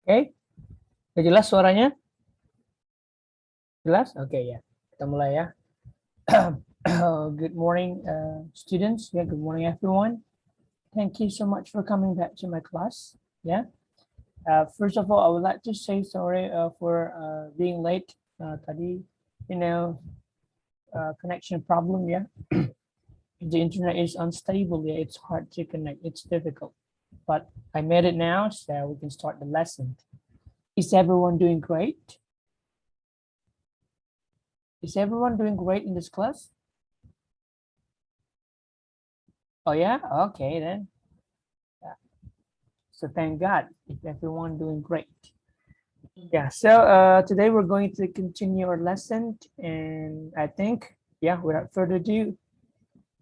Oke, udah jelas suaranya? Jelas? Oke ya, kita mulai ya. Good morning, students. Yeah, good morning, everyone. Thank you so much for coming back to my class. Yeah. First of all, I would like to say sorry for being late. Tadi, you know, connection problem. Yeah, the internet is unstable. Yeah, it's hard to connect. It's difficult, but I made it now, so we can start the lesson. Is everyone doing great? Is everyone doing great in this class? Oh yeah, okay then. Yeah. So thank God if everyone doing great. Yeah. So today we're going to continue our lesson, and I think without further ado,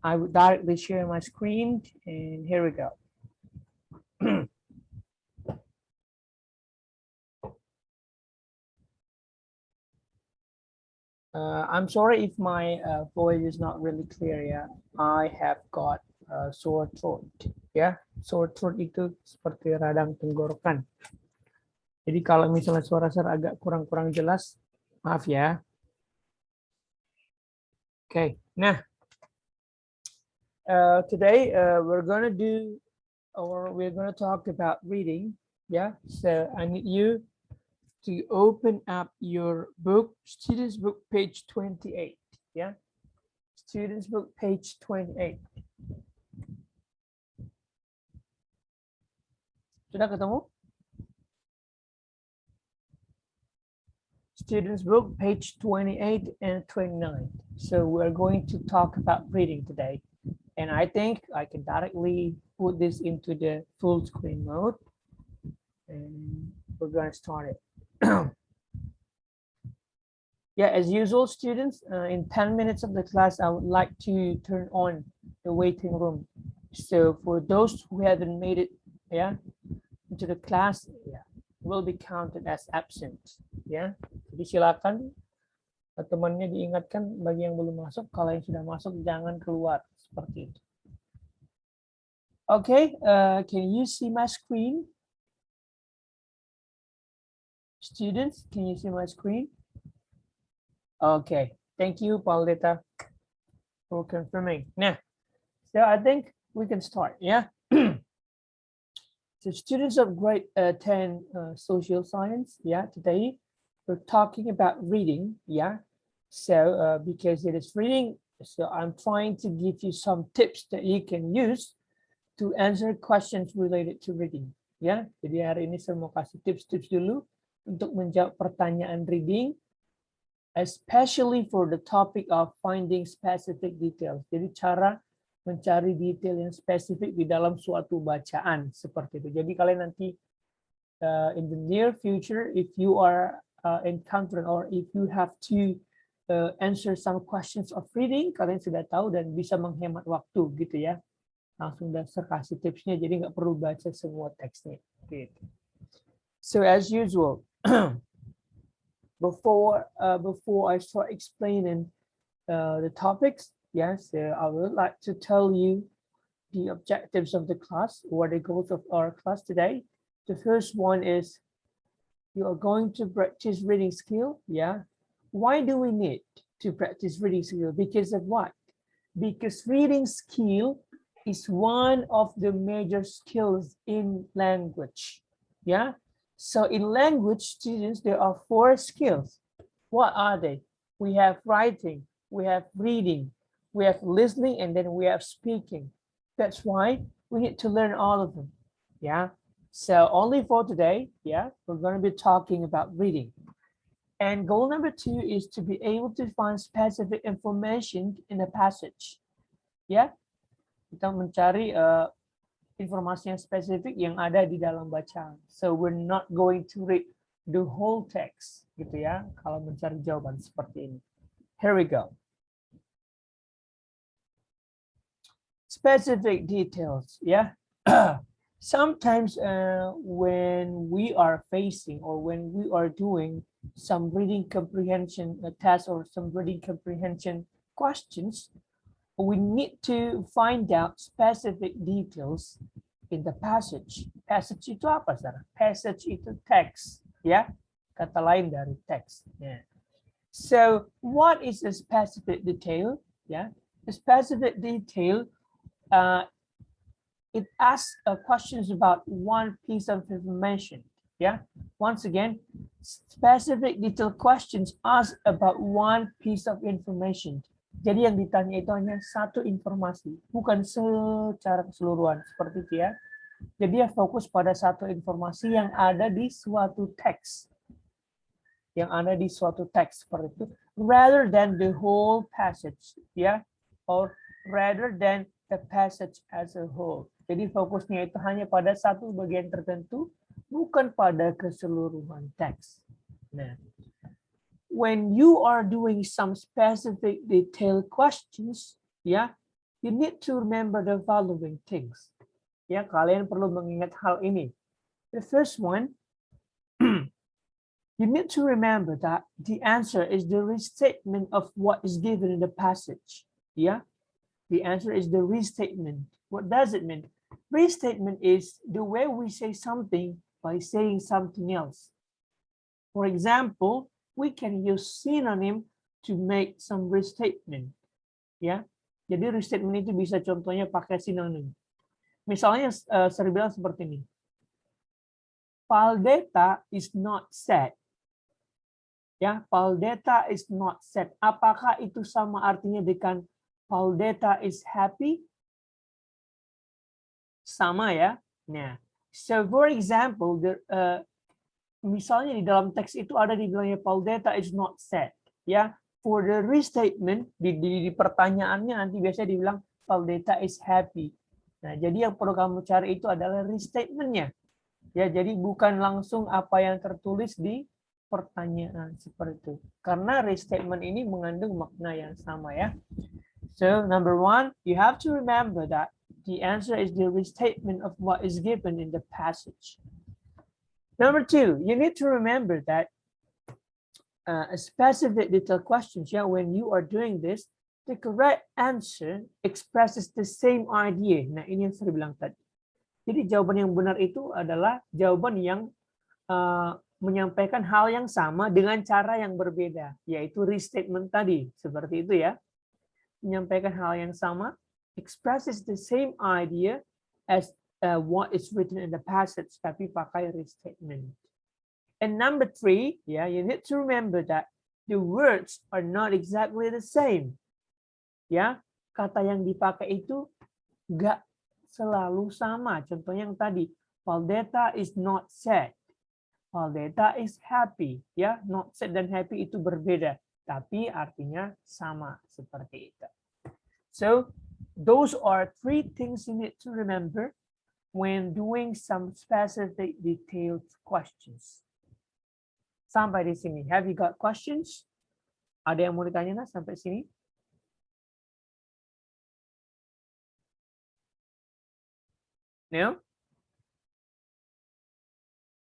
I would directly share my screen, and here we go. I'm sorry if my voice is not really clear. Yeah, I have got sore throat. Ya, sore throat itu seperti radang tenggorokan. Jadi kalau misalnya suara saya agak kurang-kurang jelas, maaf ya. Okay, nah, today we're gonna talk about reading. Yeah, so I need you to open up your book, Students Book, page 28. Yeah, Students Book, page 28. Sudah ketemu? Students Book, page 28 and 29. So we're going to talk about reading today. And I think I can directly put this into the full screen mode. And we're going to start it. Yeah, as usual, students, in 10 minutes of the class, I would like to turn on the waiting room. So for those who haven't made it into the class, will be counted as absent. Ya, jadi silakan temannya diingatkan bagi yang belum masuk, kalau yang sudah masuk jangan keluar seperti itu. Okay, can you see my screen? Students, can you see my screen? Okay, thank you, Paulita, for confirming. Now, so I think we can start, yeah? So students of grade 10 social science, today we're talking about reading, So because it is reading, so I'm trying to give you some tips that you can use to answer questions related to reading, Jadi hari ini saya mau kasih tips-tips dulu untuk menjawab pertanyaan reading, especially for the topic of finding specific details. Jadi cara mencari detail yang spesifik di dalam suatu bacaan seperti itu. Jadi kalian nanti in the near future, if you are encountering or if you have to answer some questions of reading, kalian sudah tahu dan bisa menghemat waktu gitu ya. Langsung dasar kasih tipsnya, jadi nggak perlu baca semua teksnya. Gitu. So as usual, before I start explaining the topics, so I would like to tell you the objectives of the class, or the goals of our class today. The first one is you are going to practice reading skill. Why do we need to practice reading skill? Because of what? Because reading skill is one of the major skills in language. So in language, students, there are 4 skills. What are they? We have writing, we have reading, we have listening, and then we have speaking. That's why we need to learn all of them. So only for today, we're going to be talking about reading. And goal number 2 is to be able to find specific information in a passage. Kita mencari informasi yang spesifik yang ada di dalam bacaan. So we're not going to read the whole text, gitu ya, kalau mencari jawaban seperti ini. Here we go. Specific details, Sometimes when we are facing or when we are doing some reading comprehension tests or some reading comprehension questions, we need to find out specific details in the passage. Passage itu apa, saudara? Passage itu teks, ya. Kata lain dari teks. Yeah. So, what is a specific detail? Yeah, a specific detail. It asks questions about one piece of information. Yeah. Once again, specific detail questions ask about one piece of information. Jadi yang ditanya itu hanya satu informasi, bukan secara keseluruhan seperti itu ya. Jadi dia fokus pada satu informasi yang ada di suatu teks. Yang ada di suatu teks seperti itu, rather than the whole passage, ya, or rather than the passage as a whole. Jadi fokusnya itu hanya pada satu bagian tertentu, bukan pada keseluruhan teks. Nah, when you are doing some specific detailed questions, ya, you need to remember the following things. Ya, kalian perlu mengingat hal ini. The first one, you need to remember that the answer is the restatement of what is given in the passage. Yeah, the answer is the restatement. What does it mean? Restatement is the way we say something by saying something else. For example, we can use synonym to make some restatement. Ya, jadi restatement itu bisa contohnya pakai synonym. Misalnya sering bilang seperti ini. File data is not set. Ya, file data is not set. Apakah itu sama artinya dengan file data is happy? Sama ya. Nah, so for example, misalnya di dalam teks itu ada dibilangnya file data is not set. Ya, for the restatement di pertanyaannya nanti biasanya dibilang file data is happy. Nah, jadi yang perlu kamu cari itu adalah restatement-nya. Ya, jadi bukan langsung apa yang tertulis di pertanyaan seperti itu. Karena restatement ini mengandung makna yang sama ya. So, number one, you have to remember that the answer is the restatement of what is given in the passage. Number two, you need to remember that a specific detailed questions, yeah, when you are doing this, the correct answer expresses the same idea. Nah, ini yang saya bilang tadi. Jadi jawaban yang benar itu adalah jawaban yang menyampaikan hal yang sama dengan cara yang berbeda, yaitu restatement tadi, seperti itu ya. Menyampaikan hal yang sama, expresses the same idea as what is written in the passage, tapi pakai restatement. And number three, yeah, you need to remember that the words are not exactly the same. Ya, kata yang dipakai itu nggak selalu sama. Contohnya yang tadi, file data is not set. File data is happy. Ya, not set dan happy itu berbeda, tapi artinya sama seperti itu. So, those are three things you need to remember when doing some specific detailed questions. Sampai di sini. Have you got questions? Ada yang mau ditanya sampai sini? No?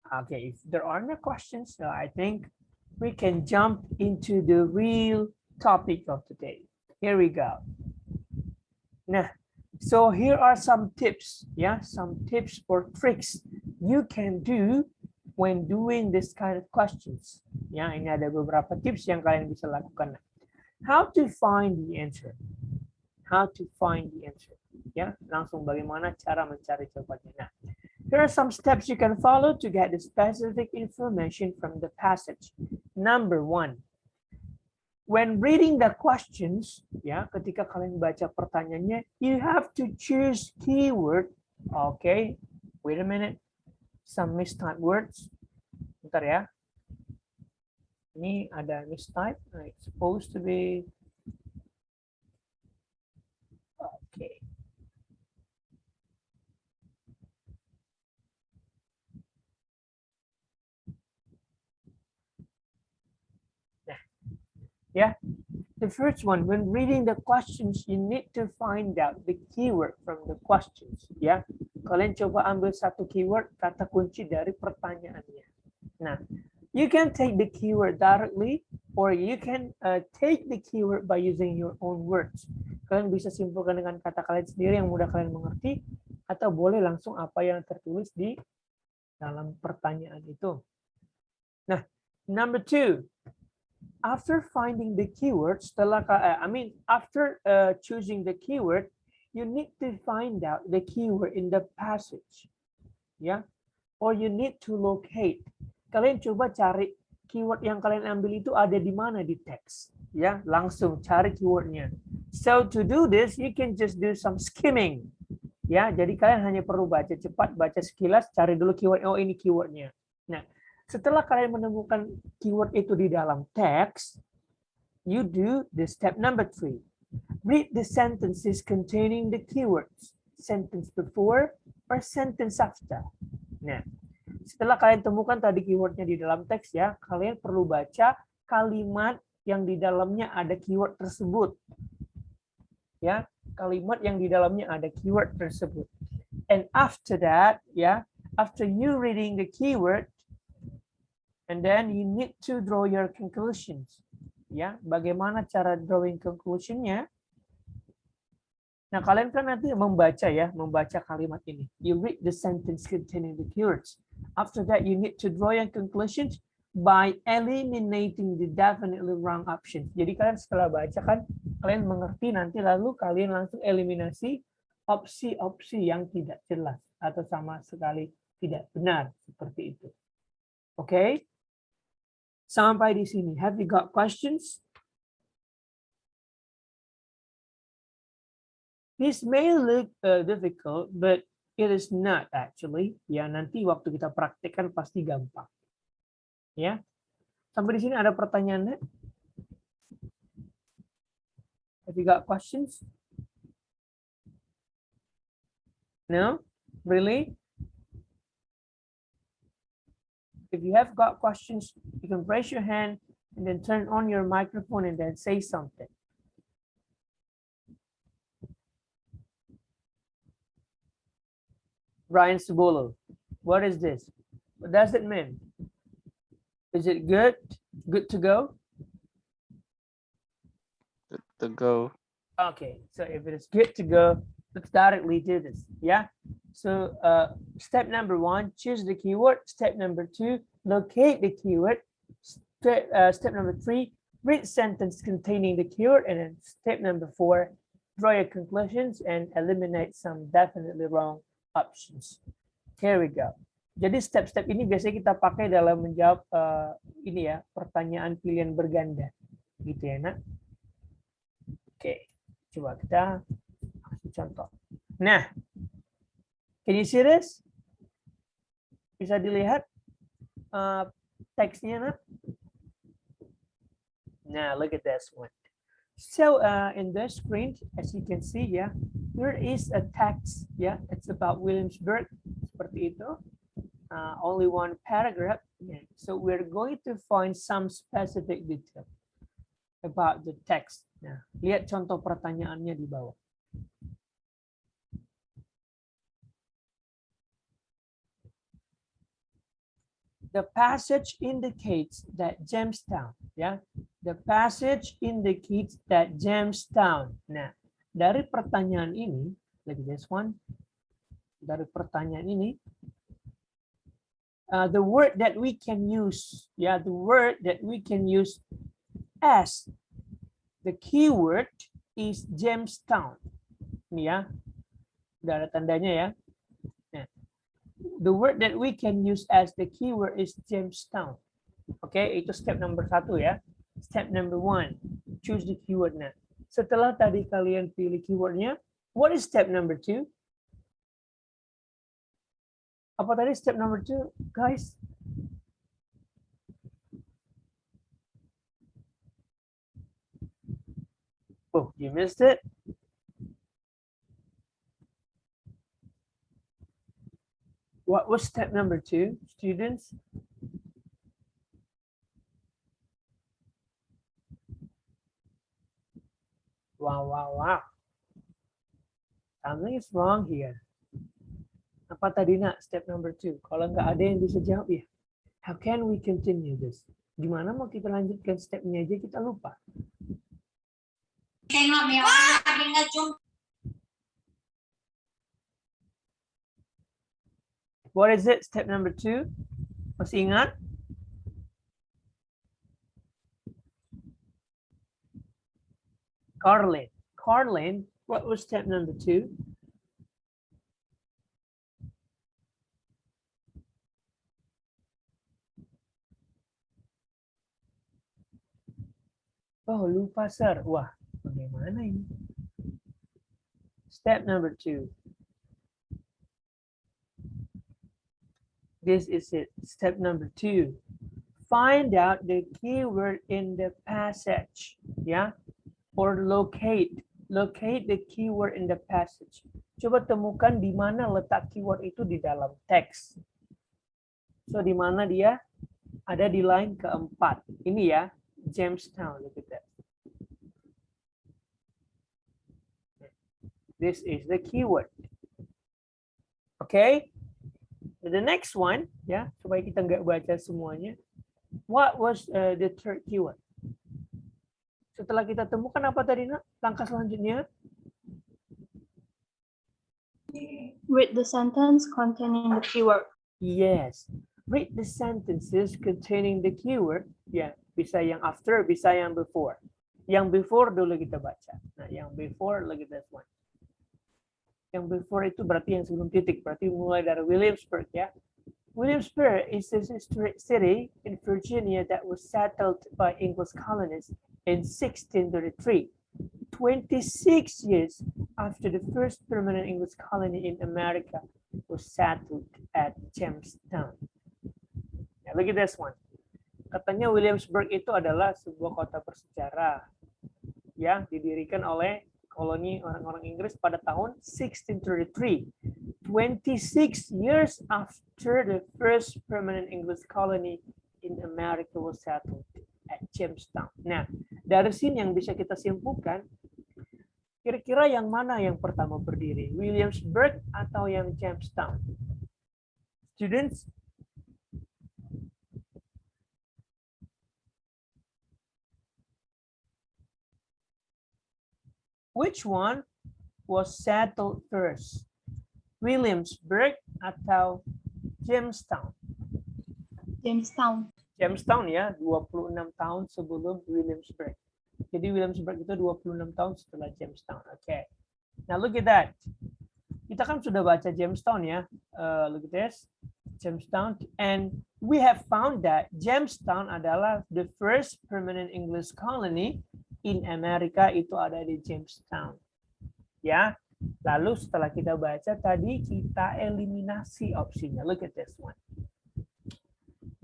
Okay, if there are no questions, so I think we can jump into the real topic of today. Here we go. Nah, so here are some tips, yeah, some tips or tricks you can do when doing this kind of questions. Ya, ini ada beberapa tips yang kalian bisa lakukan. How to find the answer? How to find the answer? Ya, langsung bagaimana cara mencari jawabannya. Nah, here are some steps you can follow to get the specific information from the passage. Number one, when reading the questions, ya, ketika kalian baca pertanyaannya, you have to choose keyword. Okay, wait a minute. Some mistyped words. Bentar ya. Ini ada mistype. It's supposed to be. Okay. Nah, ya. The first one, when reading the questions, you need to find out the keyword from the questions. Ya, kalian coba ambil satu keyword, kata kunci dari pertanyaannya. Nah, you can take the keyword directly, or you can take the keyword by using your own words. Kalian bisa simpulkan dengan kata kalian sendiri yang mudah kalian mengerti, atau boleh langsung apa yang tertulis di dalam pertanyaan itu. Nah, number 2. After finding the keyword, after choosing the keyword, you need to find out the keyword in the passage, ya, or you need to locate. Kalian coba cari keyword yang kalian ambil itu ada di mana di teks, ya, langsung cari keywordnya. So to do this, you can just do some skimming, ya. Jadi kalian hanya perlu baca cepat, baca sekilas, cari dulu keyword. Oh, ini keywordnya. Nah, setelah kalian menemukan keyword itu di dalam teks, you do the step number 3. Read the sentences containing the keywords. Sentence before or sentence after. Nah, setelah kalian temukan tadi keywordnya di dalam teks, ya, kalian perlu baca kalimat yang di dalamnya ada keyword tersebut. Ya, kalimat yang di dalamnya ada keyword tersebut. And after that, ya, after you reading the keyword, and then you need to draw your conclusions. Ya, bagaimana cara drawing conclusion-nya? Nah, kalian kan nanti membaca, ya, membaca kalimat ini. You read the sentence containing the keywords. After that, you need to draw your conclusions by eliminating the definitely wrong option. Jadi kalian setelah baca kan, kalian mengerti nanti lalu kalian langsung eliminasi opsi-opsi yang tidak jelas atau sama sekali tidak benar seperti itu. Oke? Sampai di sini. Have you got questions? This may look difficult, but it is not actually. Ya, nanti waktu kita praktekkan pasti gampang. Ya. Sampai di sini ada pertanyaannya? Have you got questions? No? Really? If you have got questions, you can raise your hand and then turn on your microphone and then say something. Ryan Subolo, what is this? What does it mean? Is it good? Good to go? Good to go. Okay, so if it is good to go, let's directly do this. Yeah. So step number 1, choose the keyword. Step number 2, locate the keyword. Step number 3, read sentence containing the keyword. And then step number 4, draw your conclusions and eliminate some definitely wrong options. Here we go. Jadi step-step ini biasanya kita pakai dalam menjawab ini ya, pertanyaan pilihan berganda. Gitu ya, Nak. Oke, coba kita kasih contoh. Nah, can you see this? Bisa dilihat teksnya, Nak? Nah, look at this one. So in the screen, as you can see, yeah, there is a text, yeah, it's about Williamsburg, seperti itu. Only one paragraph. Yeah. So we're going to find some specific detail about the text. Nah, lihat contoh pertanyaannya di bawah. The passage indicates that Jamestown, ya. The passage indicates that Jamestown. Nah, dari pertanyaan ini, look at this one. Dari pertanyaan ini, the word that we can use, yeah, the word that we can use as the keyword is Jamestown. Ini ya, udah ada tandanya ya. Nah, the word that we can use as the keyword is Jamestown. Oke, itu step number 1 ya. Step number 1, choose the keyword. Nah, setelah tadi kalian pilih keywordnya, what is step number 2? Apa tadi step number 2, guys? Oh, you missed it? What was step number 2, students? Wow. Something is wrong here. Apa tadi, Nak, step number 2? Kalau nggak ada yang bisa jawab ya, how can we continue this? Gimana mau kita lanjutkan stepnya aja kita lupa. What is it? Step number 2. Masih ingat? Carlin. Carlin, what was step number 2? Oh, lupa, sir. Wah, bagaimana ini? Step number 2. This is it. Step number 2. Find out the keyword in the passage. Yeah? Or locate the keyword in the passage. Coba temukan di mana letak keyword itu di dalam teks. So di mana dia ada di line keempat. Ini ya, Jamestown. Look at that. This is the keyword. Okay. The next one, ya, supaya kita nggak baca semuanya. What was the third keyword? Setelah kita temukan apa tadi, Nak? Langkah selanjutnya? Read the sentence containing the keyword. Yes. Read the sentences containing the keyword. Ya, bisa yang after, bisa yang before. Yang before dulu kita baca. Nah, yang before, look at this one. Yang before itu berarti yang sebelum titik. Berarti mulai dari Williamsburg, ya. Williamsburg is a historic city in Virginia that was settled by English colonists in 1633. 26 years after the first permanent English colony in America was settled at Jamestown. Now, look at this one. Katanya Williamsburg itu adalah sebuah kota bersejarah yang didirikan oleh koloni orang-orang Inggris pada tahun 1633. 26 years after the first permanent English colony in America was settled at Jamestown. Nah, dari sini yang bisa kita simpulkan, kira-kira yang mana yang pertama berdiri? Williamsburg atau yang Jamestown? Students? Which one was settled first? Williamsburg atau Jamestown? Jamestown. Jamestown ya, 26 tahun sebelum Williamsburg. Jadi Williamsburg itu 26 tahun setelah Jamestown. Oke. Okay. Now look at that. Kita kan sudah baca Jamestown ya. Look at this. Jamestown. And we have found that Jamestown adalah the first permanent English colony in America, itu ada di Jamestown. Ya. Lalu setelah kita baca tadi, kita eliminasi opsinya. Look at this one.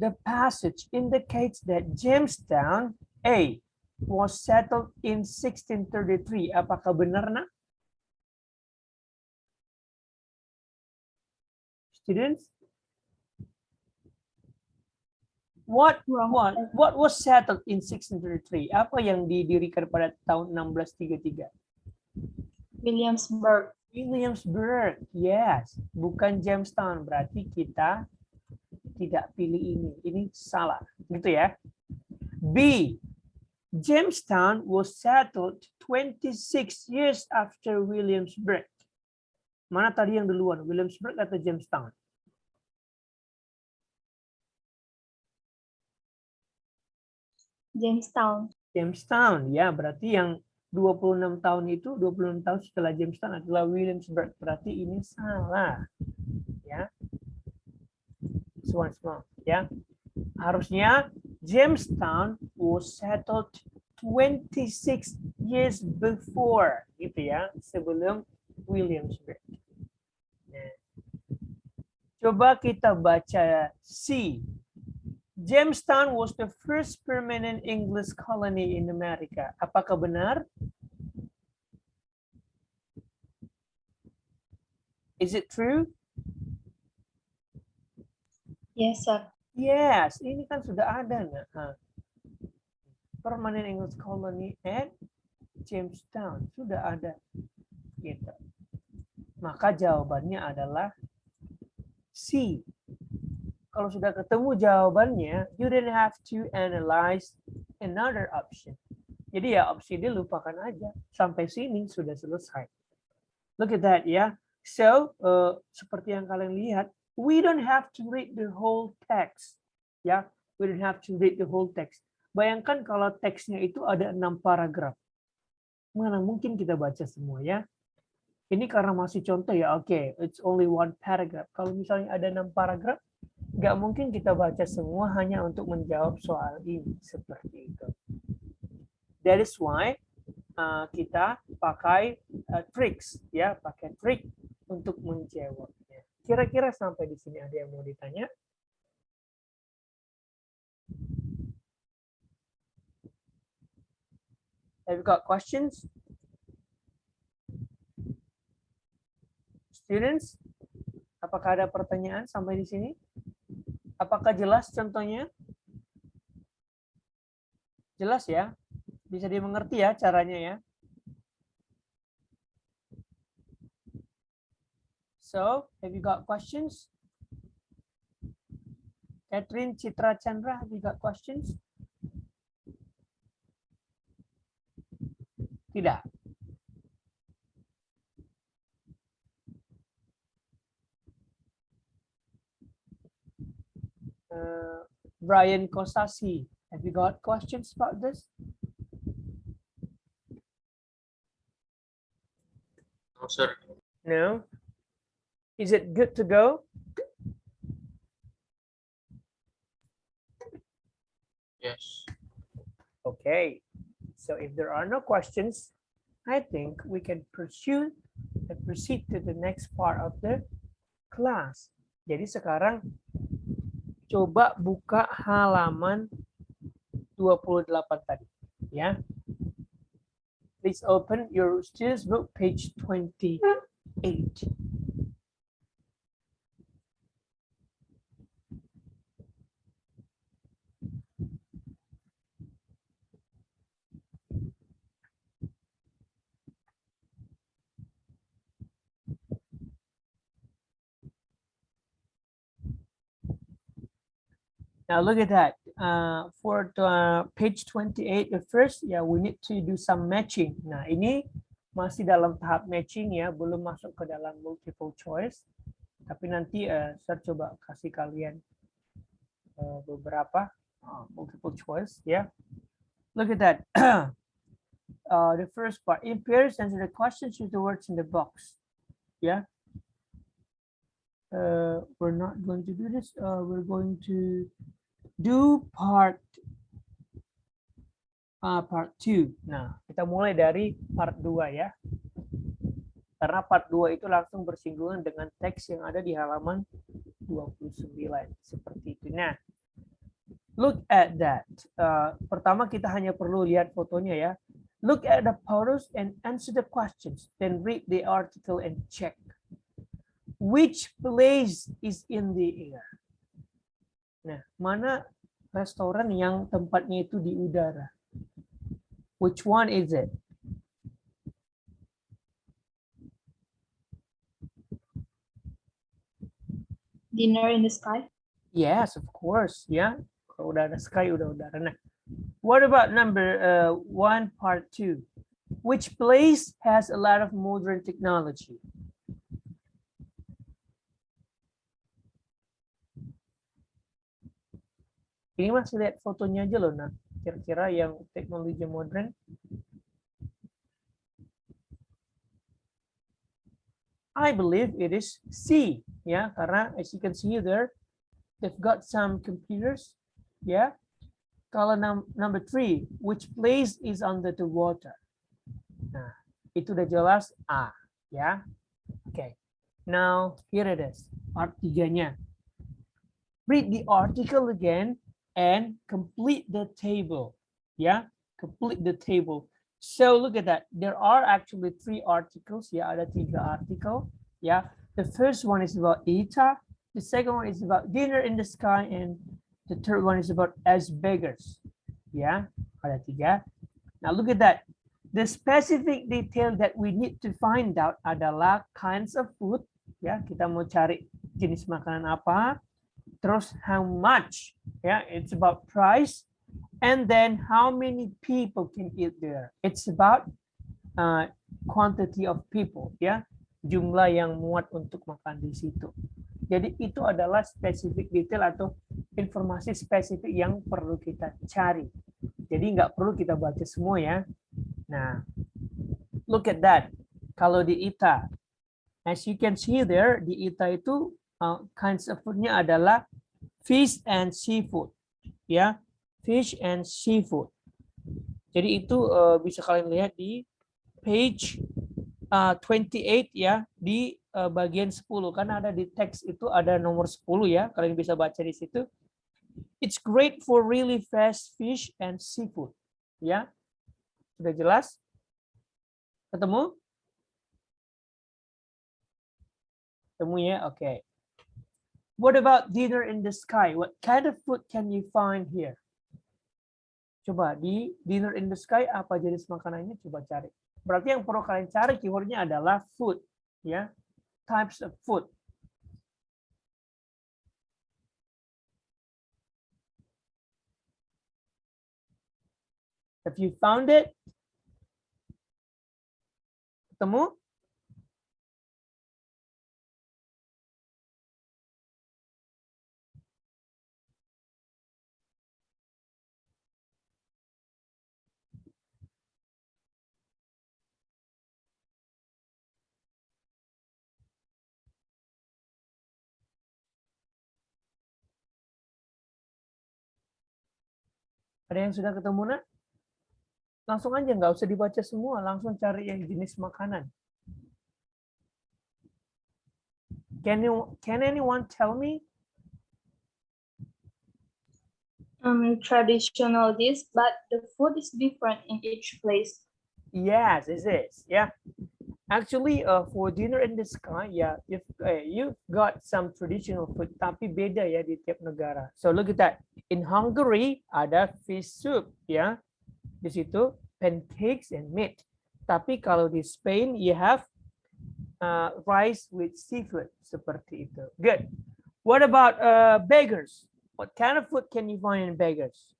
The passage indicates that Jamestown, A, was settled in 1633. Apakah benar, Nak? Students? What was settled in 1633? Apa yang didirikan pada tahun 1633? Williamsburg. Williamsburg, yes. Bukan Jamestown. Berarti kita tidak pilih ini. Ini salah. Gitu ya. B. Jamestown was settled 26 years after Williamsburg. Mana tadi yang duluan? Williamsburg atau Jamestown? Jamestown. Jamestown, ya. Berarti yang 26 tahun itu, 26 tahun setelah Jamestown adalah Williamsburg. Berarti ini salah. Ya. This one's wrong. Ya. Harusnya Jamestown was settled 26 years before. Gitu ya. Sebelum Williamsburg. Nah. Coba kita baca C. Jamestown was the first permanent English colony in America. Apakah benar? Is it true? Yes, sir. Yes, ini kan sudah ada. Nah. Permanent English colony at Jamestown. Sudah ada. Gitu. Maka jawabannya adalah C. Kalau sudah ketemu jawabannya, you didn't have to analyze another option. Jadi ya opsi D lupakan aja. Sampai sini sudah selesai. Look at that ya. So, seperti yang kalian lihat, We don't have to read the whole text. Ya, we don't have to read the whole text. Bayangkan kalau teksnya itu ada 6 paragraf. Mana mungkin kita baca semua ya. Ini karena masih contoh ya, oke, it's only one paragraph. Kalau misalnya ada 6 paragraf, nggak mungkin kita baca semua hanya untuk menjawab soal ini. Seperti itu. That is why kita pakai tricks, ya, pakai trik untuk menjawabnya. Kira-kira sampai di sini ada yang mau ditanya? Have you got questions? Students, apakah ada pertanyaan sampai di sini? Apakah jelas contohnya? Jelas ya? Bisa dimengerti ya caranya ya? So, have you got questions? Catherine, Citra, Chandra, have you got questions? Tidak. Brian Kosasi, have you got questions about this? No, sir. No? Is it good to go? Yes. Okay. So if there are no questions, I think we can proceed to the next part of the class. Jadi sekarang coba buka halaman 28 tadi, ya. Please open your student's book, page 28. Now look at that. For page 28, the first, yeah, we need to do some matching. Nah, ini masih dalam tahap matching ya, belum masuk ke dalam multiple choice. Tapi nanti saya coba kasih kalian beberapa multiple choice ya. Look at that. The first part, in pairs, answer the questions with the words in the box. Yeah. We're not going to do this. We're going to do part 2. Nah, kita mulai dari part 2 ya. Karena part 2 itu langsung bersinggungan dengan teks yang ada di halaman 29 seperti itu. Nah, look at that. Pertama kita hanya perlu lihat fotonya ya. Look at the photos and answer the questions. Then read the article and check which place is in the air. Nah, mana restoran yang tempatnya itu di udara? Which one is it? Dinner in the sky. Yes, of course. Ya, kalau udah ada sky, udah udara. Nah, what about number 1, part 2? Which place has a lot of modern technology? Ini masih lihat fotonya aja loh, nah. Kira-kira yang teknologi modern. I believe it is C, ya, karena as you can see there, they've got some computers, ya. Kalau number 3, which place is under the water? Nah, itu udah jelas A, ya. Okay. Now here it is, part 3-nya. Read the article again and complete the table. Yeah, complete the table. So look at that. There are actually 3 articles. Yeah, ada 3 article. Yeah, the first one is about ETA. The second one is about dinner in the sky, and the third one is about as beggars. Yeah, ada 3. Now look at that. The specific detail that we need to find out adalah kinds of food. Ya, kita mau cari jenis makanan apa. Terus how much, yeah, it's about price, and then how many people can eat there. It's about quantity of people, ya, jumlah yang muat untuk makan di situ. Jadi itu adalah spesifik detail atau informasi spesifik yang perlu kita cari. Jadi nggak perlu kita baca semua ya. Nah, look at that. Kalau di ITA, as you can see there, di ITA itu kinds of food-nya adalah fish and seafood. Ya, fish and seafood. Jadi itu bisa kalian lihat di page 28 ya, di bagian 10. Karena ada di teks itu ada nomor 10 ya. Kalian bisa baca di situ. It's great for really fast fish and seafood. Ya, sudah jelas? Ketemu? Ketemu ya? Oke. What about dinner in the sky? What kind of food can you find here? Coba di dinner in the sky apa jenis makanannya? Coba cari. Berarti yang perlu kalian cari keywordnya adalah food. Ya, types of food. Have you found it? Ketemu? Ada yang sudah ketemu, nak? Langsung aja, nggak usah dibaca semua. Langsung cari yang jenis makanan. Can anyone tell me? Traditional dish, but the food is different in each place. Yes, it is. Yeah. Actually, for dinner in the sky, yeah, you've got some traditional food, tapi beda ya di tiap negara. So look at that. In Hungary ada fish soup, ya. Di situ pancakes and meat. Tapi kalau di Spain, you have rice with seafood, seperti itu. Good. What about beggars? What kind of food can you find in beggars?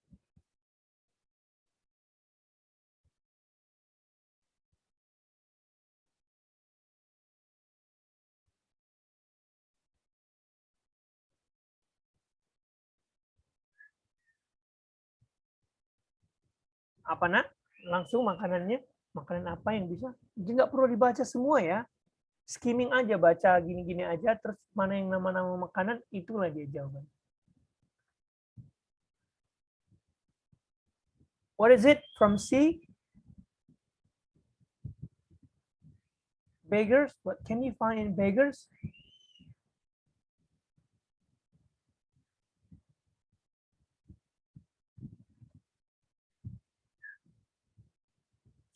Apa, nak? Langsung makanannya? Makanan apa yang bisa? Jadi nggak perlu dibaca semua ya. Skimming aja, baca gini-gini aja, terus mana yang nama-nama makanan, itulah dia jawaban. What is it from C? Beggars. What can you find in beggars?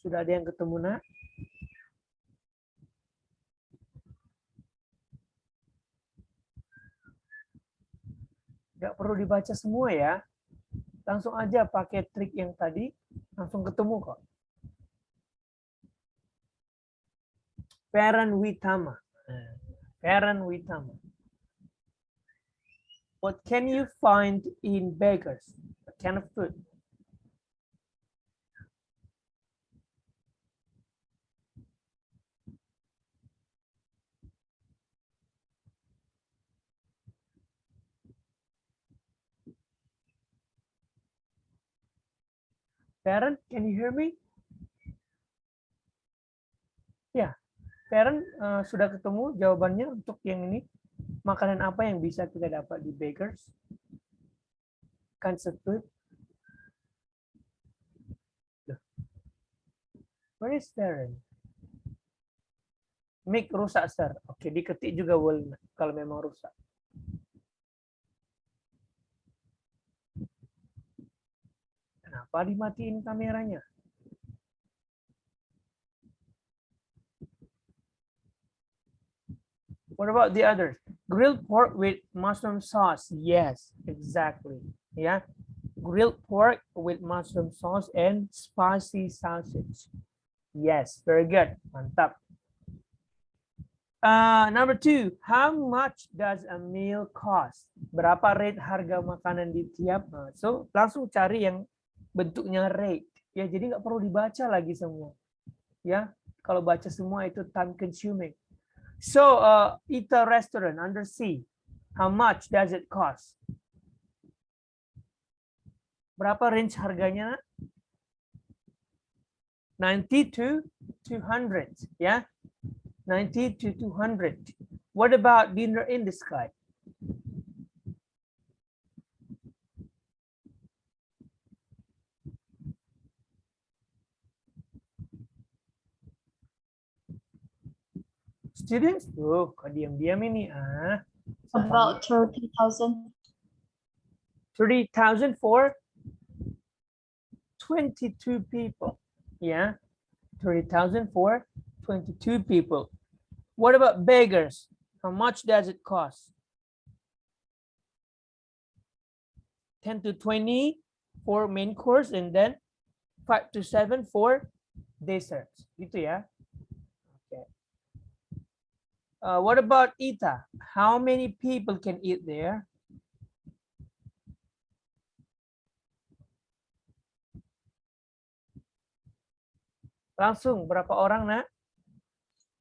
Sudah ada yang ketemu, nak? Nggak perlu dibaca semua ya. Langsung aja pakai trik yang tadi, langsung ketemu kok. Peran Witama. Peran Witama. What can you find in beggars? What kind of food? Parent, can you hear me? Ya, parent sudah ketemu jawabannya untuk yang ini. Makanan apa yang bisa kita dapat di beggars? Kinds of food. Where is parent? Mic rusak, sir. Oke, diketik juga boleh kalau memang rusak. Kenapa dimatiin kameranya? What about the others? Grilled pork with mushroom sauce. Yes, exactly. Yeah. Grilled pork with mushroom sauce and spicy sausage. Yes, very good. Mantap. Number 2, how much does a meal cost? Berapa rate harga makanan di tiap? So, langsung cari yang bentuknya rate. Ya, jadi nggak perlu dibaca lagi semua. Ya, kalau baca semua itu time consuming. So, eat a restaurant under C. How much does it cost? Berapa range harganya? 90 to 200, ya. 90 to 200. What about dinner in the sky? Students, kok diam-diam ini About 30,000. 30,000 for 22 people. Yeah, 30,000 for 22 people. What about beggars? How much does it cost? 10 to 20 for main course and then 5 to 7 for desserts. Gitu ya. Okay. What about Ita? How many people can eat there? Langsung berapa orang, Nak?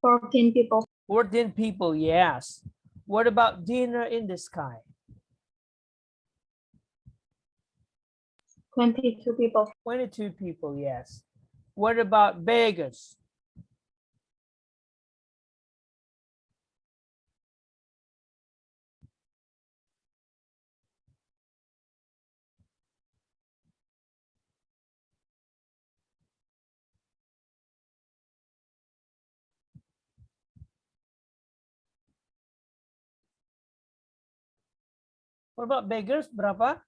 14 people. 14 people, yes. What about dinner in the sky? 22 people. 22 people, yes. What about beggars? What about beggars? Berapa?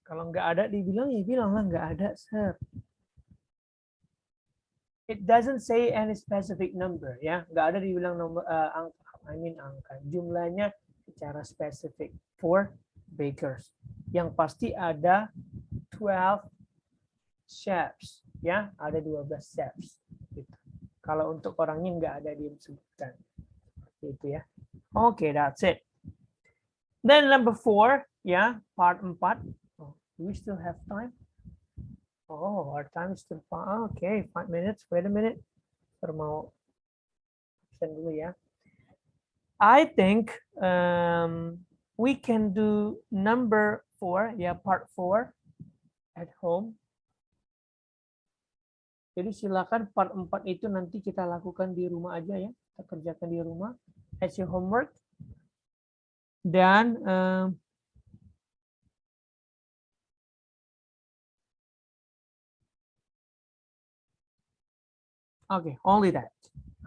Kalau nggak ada dibilang, ya bilanglah nggak ada, sir. It doesn't say any specific number, ya. Nggak ada dibilang nomor, angka. Jumlahnya secara spesifik for bakers. Yang pasti ada 12 chefs, ya. Ada 12 chefs. Gitu. Kalau untuk orangnya nggak ada disebutkan. Seperti itu ya. Okay, that's it. Then number 4, ya, part 4. Oh, do we still have time? Oh, our time is still fine. Okay, 5 minutes. Wait a minute. Mau absen dulu ya. I think we can do number 4, ya, part 4 at home. Jadi silakan part 4 itu nanti kita lakukan di rumah aja ya. Kita kerjakan di rumah as your homework. Dan oke, only that.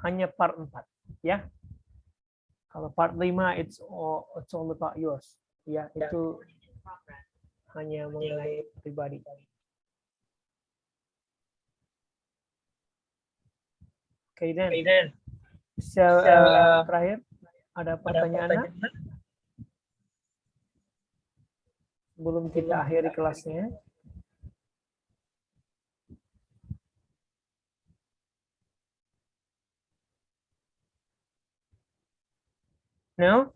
Hanya part 4 ya. Kalau part 5 it's all about yours. Ya, itu hanya mengenai pribadi. Okay, then. So, terakhir ada pertanyaan? Sebelum kita akhiri kelasnya. No?